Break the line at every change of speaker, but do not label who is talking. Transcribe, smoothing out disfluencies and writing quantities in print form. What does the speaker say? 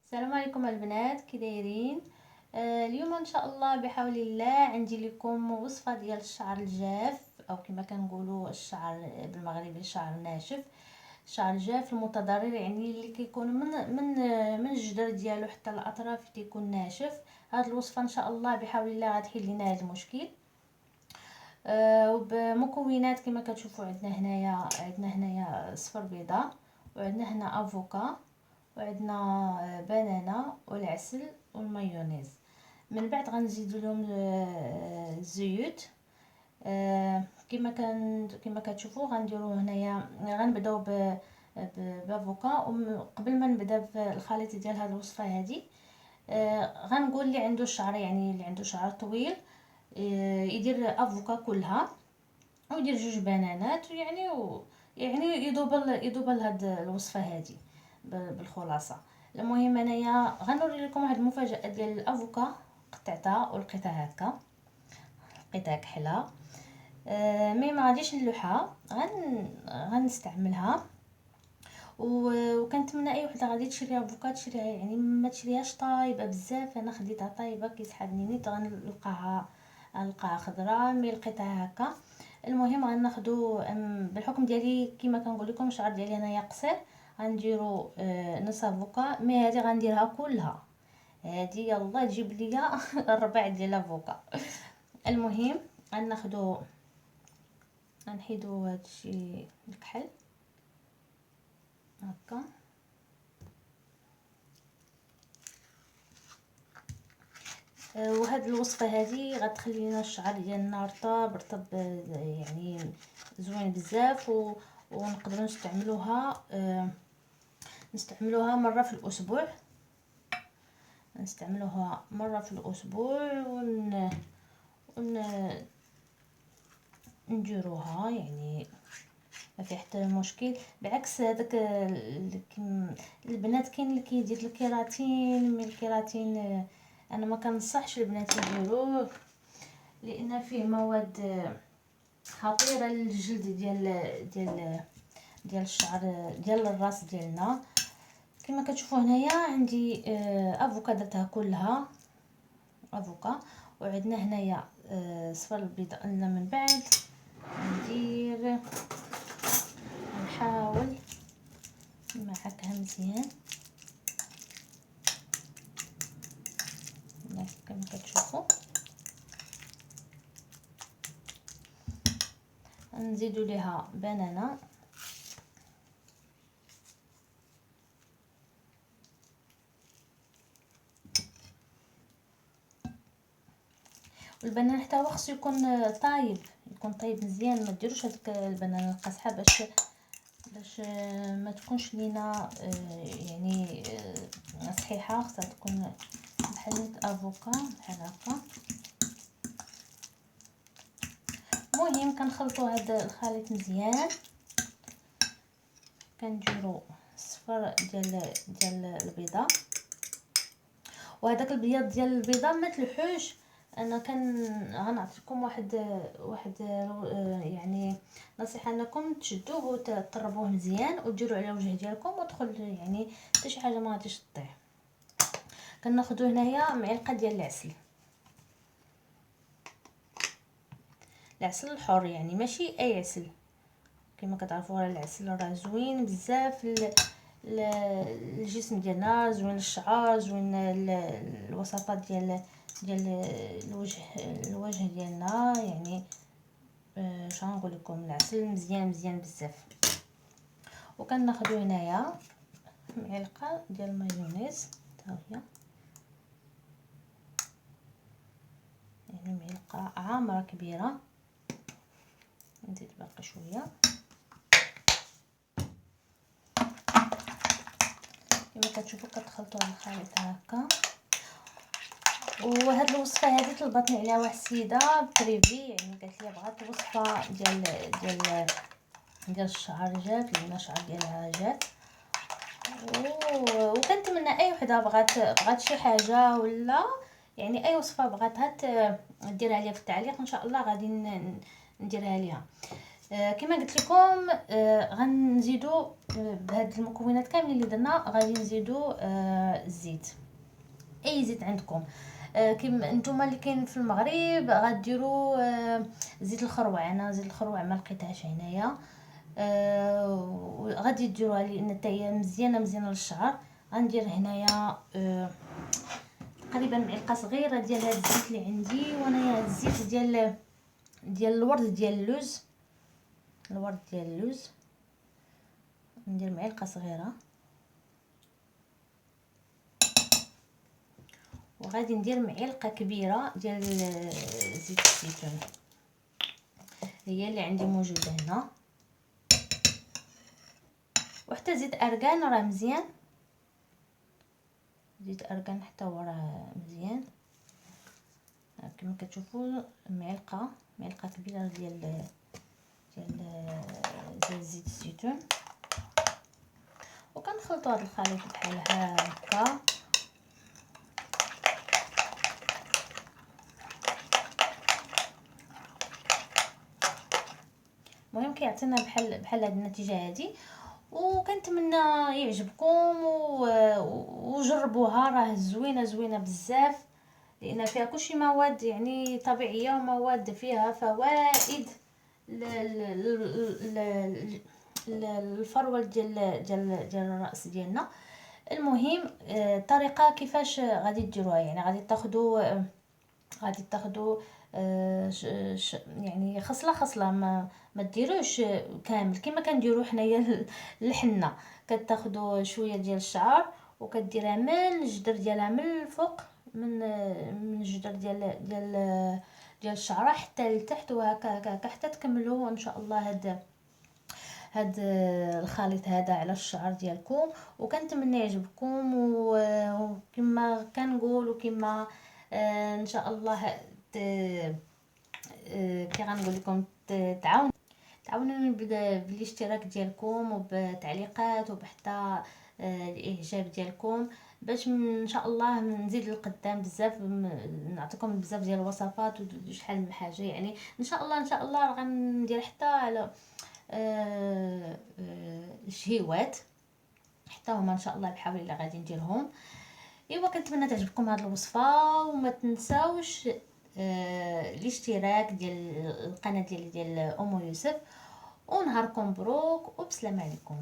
السلام عليكم البنات، كي دايرين؟ اليوم ان شاء الله بحول الله عندي لكم وصفه ديال الشعر الجاف، او كما كنقولوا الشعر بالمغربي الشعر الناشف. الشعر الجاف المتضرر، يعني اللي كيكون من الجدر ديالو حتى الاطراف تيكون ناشف. هاد الوصفه ان شاء الله بحول الله غتحل لنا هذا المشكل. وبمكونات كما كتشوفوا عندنا هنايا صفر بيضاء، وعندنا هنا افوكا، وعندنا بنانه والعسل والمايونيز. من بعد غنزيدوا لهم الزيوت. كما كتشوفوا غنديروا هنايا، غنبداو بافوكا. قبل ما نبدا في الخليط ديال هذه الوصفه هذه، غنقول اللي عنده الشعر، يعني اللي عنده شعر طويل يدير افوكا كلها، ويدير جوج بنانات، يعني يدوب هاد الوصفه هذه بالخلاصه. المهم انايا غنوري لكم واحد المفاجاه ديال الافوكا. قطعتها ولقيتها هكا، لقيتها كحله. مي ما غاديش نلوحها، غنستعملها. وكنتمنى اي وحده غادي تشري افوكا تشريها، يعني ما تشريهاش طايبه بزاف. انا خديتها طايبه كيسحابني نيت، غنلقاها خضراء، مي لقيتها هكا. المهم غناخدو بالحكم ديالي كما كنقول لكم الشعر ديالي انايا قصير، غنديرو نص افوكا. مي هذه غنديرها كلها، هذه يلا تجيب ليا الربع ديال الافوكا. المهم غناخدو، غنحيدو هادشي الكحل هكا. وهاد الوصفه هذه غتخلي لنا الشعر ديالنا رطب يعني زوين بزاف. ونقدروا نستعملوها مره في الاسبوع. ون... نديروها، يعني ما في حتى مشكل. بعكس هذاك البنات كاين اللي كيدير الكيراتين، من الكيراتين انا ما كنصحش البنات يديروه، لان فيه مواد خطيره للجلد ديال الشعر ديال الراس ديالنا. كما كتشوفوا هنايا عندي افوكا درتها كلها افوكا، وعندنا هنايا صفر البيض. من بعد نحاول نمعكها مزيان كما كتشوفوا. نزيدوا ليها بنانه، والبنان حتى هو خصو يكون طايب، مزيان. ما ديروش هذيك البنانه القاصحه باش ما تكونش لينا يعني صحيحه. خصها تكون بحال افوكا بحال هكا. المهم كنخلطوا هذا الخليط مزيان، كنديروا الصفر ديال البيضه. وهذاك البياض ديال البيضه ما تلوحوش. انا غنعطيكم واحد يعني نصيحه، انكم تشدوه وتطربوه مزيان وديروا على الوجه ديالكم، ودخل يعني حتى شي حاجه ما غاديش تطيح. كناخذوا هنايا معلقه ديال العسل الحر، يعني ماشي اي عسل. كما كتعرفوا العسل راه زوين بزاف الجسم ديالنا، زوين للشعر، زوين الوصفات ديال الوجه ديالنا. يعني اش غنقول لكم، العسل مزيان بزاف. وكناخذوا هنايا معلقه ديال المايونيز حتى هي، يعني معلقه عامره كبيره. نزيد باقي شويه. كما كتشوفوا كتخلطوا هذا الخليط هكا. وهاد الوصفه هذه طلبتني عليها واحد السيده بريفي، يعني قالت لي بغات وصفه ديال الشعر جاف، لان الشعر ديالها جاف. وكنتمنى اي وحده بغات شي حاجه، ولا يعني اي وصفه بغاتها ديرها ليا في التعليق، ان شاء الله غادي نديرها ليها. كما قلت لكم غنزيدوا بهاد المكونات كاملين اللي درنا، غادي نزيدوا الزيت، اي زيت عندكم. كيما نتوما اللي كاين في المغرب غديروا زيت الخروع. انا زيت الخروع ما لقيتهاش هنايا. غادي ديروها لان حتى هي مزيانه للشعر. غندير هنايا تقريبا معلقه صغيره ديال هاد الزيت اللي عندي، وانايا الزيت ديال الورد ديال اللوز. ندير معلقه صغيره، وغادي ندير معلقه كبيره ديال زيت الزيتون، هي اللي عندي موجوده هنا. وحتى زيت ارغان راه مزيان، زيت ارغان حتى هو راه مزيان. كما كتشوفوا معلقه كبيره ديال زيت الزيتون، وكنخلطوا هذا الخليط بحال هكا. المهم كيعطينا بحال هاد النتيجه هذه، وكنتمنى يعجبكم وجربوها. راه زوينه بزاف، لان فيها كلشي مواد يعني طبيعيه، ومواد فيها فوائد الفروه ديال الراس ديالنا. المهم الطريقه كيفاش غادي ديروها، يعني غادي تاخدوا يعني خصله ما ديروش كامل كما كنديروا حنايا الحنه. كتاخدوا شويه ديال الشعر وكديرها من الجدر ديالها من الفوق، من الجدر ديال الشعره حتى لتحت، وهكا حتى تكملوا ان شاء الله هاد الخليط هذا على الشعر ديالكم. وكنتمنى يعجبكم، وكما كنقول وكما ان شاء الله كي غنقول لكم تعاونوني بالاشتراك ديالكم وبالتعليقات وبحتى الاعجاب ديالكم، باش ان شاء الله نزيد للقدام بزاف، نعطيكم بزاف ديال الوصفات وشحال من حاجه. يعني ان شاء الله غندير حتى على الشهيوات حتى هما ان شاء الله بحول الله غادي نديرهم. ايوا كنتمنى تعجبكم هذه الوصفه، وما تنساوش الاشتراك ديال القناه ديال ام يوسف. ونهاركم مبروك وبسلام عليكم.